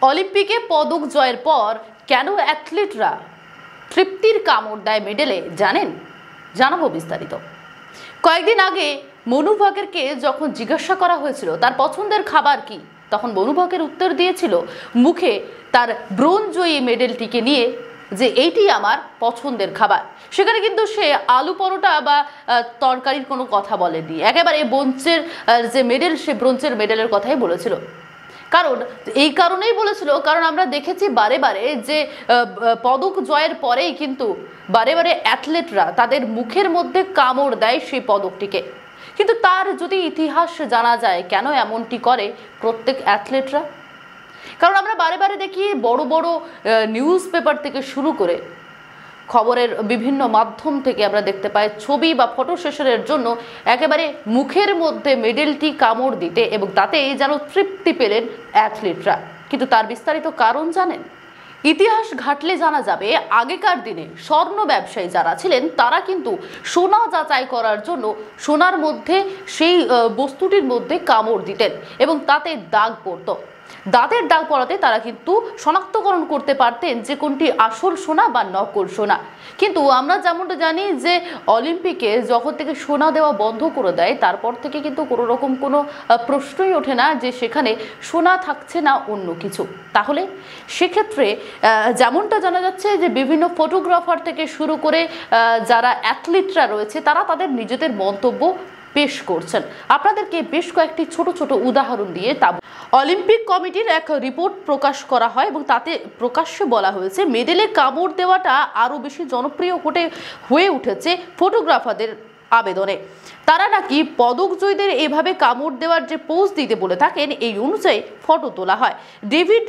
অলিম্পিকে পদক জয়ের পর কেন অ্যাথলিটরা তৃপ্তির কামড় দেয় মেডেলে জানেন? জানাবো বিস্তারিত। কয়েকদিন আগে মনু ভাকেরকে যখন জিজ্ঞাসা করা হয়েছিল তার পছন্দের খাবার কি, তখন মনু ভাকের উত্তর দিয়েছিল মুখে তার ব্রোঞ্জ জয়ী মেডেলটিকে নিয়ে যে এইটি আমার পছন্দের খাবার। সেখানে কিন্তু সে আলু পরোটা বা তরকারির কোনো কথা বলেনি, একেবারে ব্রোঞ্জের যে মেডেল সে ব্রোঞ্জের মেডেলের কথাই বলেছিল। কারণ এই কারণেই বলেছিল, কারণ আমরা দেখেছি বারে বারে যে পদক জয়ের পরেই কিন্তু বারে বারে অ্যাথলেটরা তাদের মুখের মধ্যে কামড় দেয় সেই পদকটিকে। কিন্তু তার যদি ইতিহাস জানা যায় কেন এমনটি করে প্রত্যেক অ্যাথলেটরা, কারণ আমরা বারে বারে দেখি বড় বড় নিউজ পেপার থেকে শুরু করে খবরের বিভিন্ন মাধ্যম থেকে আমরা দেখতে পাই ছবি বা ফটো সেশনের জন্য একেবারে মুখের মধ্যে মেডেলটি কামড় দিতে এবং তাতে যেন তৃপ্তি পেলেন অ্যাথলিটরা। কিন্তু তার বিস্তারিত কারণ জানেন? ইতিহাস ঘাটলে জানা যাবে আগেকার দিনে স্বর্ণ ব্যবসায়ী যারা ছিলেন তারা কিন্তু সোনা যাচাই করার জন্য সোনার মধ্যে সেই বস্তুটির মধ্যে কামড় দিতেন এবং তাতে দাগ পড়তো। দাঁতের দাগ পড়াতে তারা কিন্তু শনাক্তকরণ করতে পারতেন যে কোনটি আসল সোনা বা নকল সোনা। কিন্তু আমরা যেমনটা জানি যে অলিম্পিকে যখন থেকে সোনা দেওয়া বন্ধ করে দেয় তারপর থেকে কিন্তু কোনো রকম কোনো প্রশ্নই ওঠে না যে সেখানে সোনা থাকছে না অন্য কিছু। তাহলে সেক্ষেত্রে যেমনটা জানা যাচ্ছে যে বিভিন্ন ফটোগ্রাফার থেকে শুরু করে যারা অ্যাথলিটরা রয়েছে তারা তাদের নিজেদের মন্তব্য পেশ করছেন। আপনাদেরকে বেশ কয়েকটি ছোট ছোট উদাহরণ দিয়ে তা অলিম্পিক কমিটির এক রিপোর্ট প্রকাশ করা হয় এবং তাতে প্রকাশ্যে বলা হয়েছে মেডেলে কামড় দেওয়াটা আরও বেশি জনপ্রিয় হয়ে উঠেছে ফটোগ্রাফারদের আবেদনে। তারা নাকি পদক জয়ীদের এভাবে কামড় দেওয়ার যে পোজ দিতে বলে থাকেন এই অনুযায়ী ফটো তোলা হয়। ডেভিড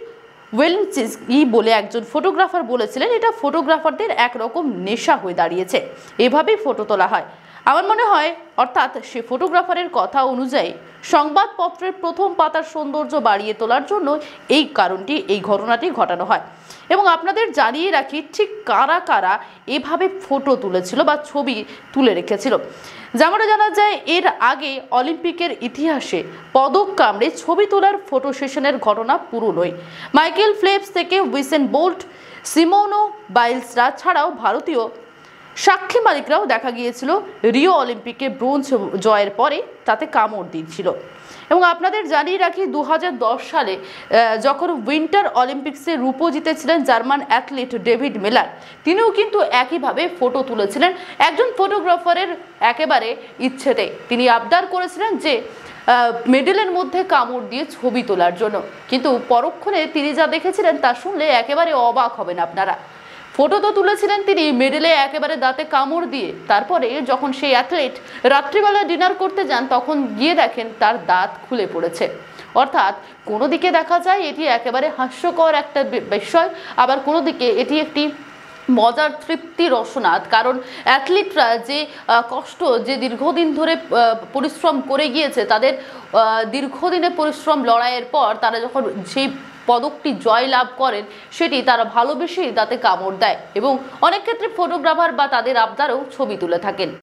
ওয়েলনস্কি বলে একজন ফটোগ্রাফার বলেছিলেন এটা ফটোগ্রাফারদের একরকম নেশা হয়ে দাঁড়িয়েছে, এভাবেই ফটো তোলা হয়। আমার মনে হয় অর্থাৎ সে ফটোগ্রাফারের কথা অনুযায়ী সংবাদপত্রের প্রথম পাতার সৌন্দর্য বাড়িয়ে তোলার জন্য এই ঘটনাটি ঘটানো হয়। এবং আপনাদের জানিয়ে রাখি ঠিক কারা কারা এভাবে ফটো তুলেছিল বা ছবি তুলে রেখেছিল। যেমনটা জানা যায় এর আগে অলিম্পিকের ইতিহাসে পদক কামড়ে ছবি তোলার ফটো সেশনের ঘটনা পুরো নয়। মাইকেল ফেলপস থেকে উসেন বোল্ট, সিমোনা বাইলসরা ছাড়াও ভারতীয় সাক্ষী মালিকরাও দেখা গিয়েছিল রিও অলিম্পিকে ব্রোঞ্জ জয়ের পরে তাতে কামড় দিয়েছিল। এবং আপনাদের জানিয়ে রাখি 2010 সালে যখন উইন্টার অলিম্পিক্সে রূপো জিতেছিলেন জার্মান অ্যাথলিট ডেভিড মিলার, তিনিও কিন্তু একইভাবে ফটো তুলেছিলেন একজন ফটোগ্রাফারের একেবারে ইচ্ছেতে। তিনি আবদার করেছিলেন যে মেডেলের মধ্যে কামড় দিয়ে ছবি তোলার জন্য, কিন্তু পরক্ষণে তিনি যা দেখেছিলেন তা শুনলে একেবারে অবাক হবেন আপনারা। ফটো তো তুলেছিলেন তিনি মেডেলে একেবারে দাঁতে কামড় দিয়ে, তারপরে যখন সেই অ্যাথলিট রাত্রিবেলা ডিনার করতে যান তখন গিয়ে দেখেন তার দাঁত খুলে পড়েছে। অর্থাৎ কোনো দিকে দেখা যায় এটি একেবারে হাস্যকর একটা বিষয়, আবার কোনো দিকে এটি একটি মজার তৃপ্তি রসনাদ। কারণ অ্যাথলিটরা যে কষ্ট, যে দীর্ঘদিন ধরে পরিশ্রম করে গিয়েছে, তাদের দীর্ঘদিনের পরিশ্রম লড়াইয়ের পর তারা যখন সেই পদকটি জয় লাভ করেন সেটি তারা ভালোবেসেই তাতে কামড় দেয় এবং অনেক ক্ষেত্রে ফটোগ্রাফার বা তাদের আবদারেও ছবি তুলে থাকেন।